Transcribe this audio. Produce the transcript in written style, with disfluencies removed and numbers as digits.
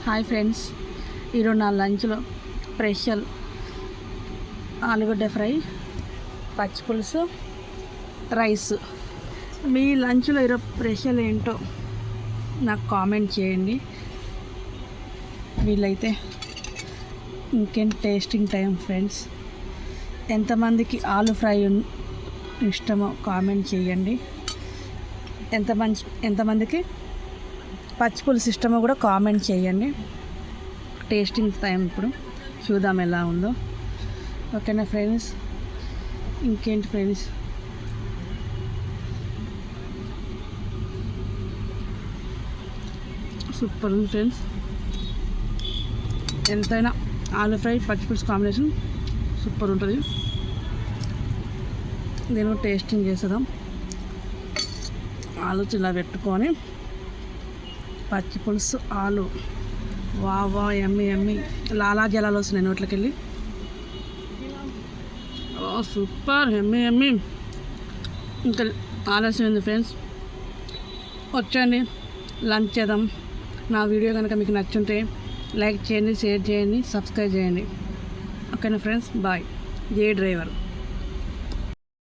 Hi friends, ఈరోజు నా లంచ్లో స్పెషల్ ఆలుగడ్డ ఫ్రై, పచ్చి పులుసు, రైస్. మీ లంచ్లో ఈరోజు స్పెషల్ ఏంటో నాకు కామెంట్ చేయండి. వీళ్ళైతే ఇంకేం టేస్టింగ్ టైం ఫ్రెండ్స్. ఎంతమందికి ఆలు ఫ్రై ఇష్టమో కామెంట్ చేయండి. ఎంతమందికి పచ్చి పులుసు ఇష్టమో కూడా కామెంట్ చేయండి. టేస్టింగ్ టైం ఇప్పుడు చూద్దాం ఎలా ఉందో. ఓకేనా ఫ్రెండ్స్? ఇంకేంటి ఫ్రెండ్స్, సూపర్ ఉంది ఫ్రెండ్స్. ఎంతైనా ఆలు ఫ్రై పచ్చి పులుసు కాంబినేషన్ సూపర్ ఉంటుంది. నేను టేస్టింగ్ చేసేద్దాం. ఆలు ఇలా పెట్టుకొని పచ్చి పులుసు ఆలు, వా ఎమ్మి ఎమ్మి లాలా జలాలు వస్తున్నాయి నోట్లోకి వెళ్ళి. సూపర్ ఎమ్మి ఎమ్మి. ఇంకా ఆలస్యం ఉంది ఫ్రెండ్స్, వచ్చండి లంచ్ చేద్దాం. నా వీడియో కనుక మీకు నచ్చుంటే లైక్ చేయండి, షేర్ చేయండి, సబ్స్క్రైబ్ చేయండి. ఓకేనా ఫ్రెండ్స్? బాయ్. జే డ్రైవర్.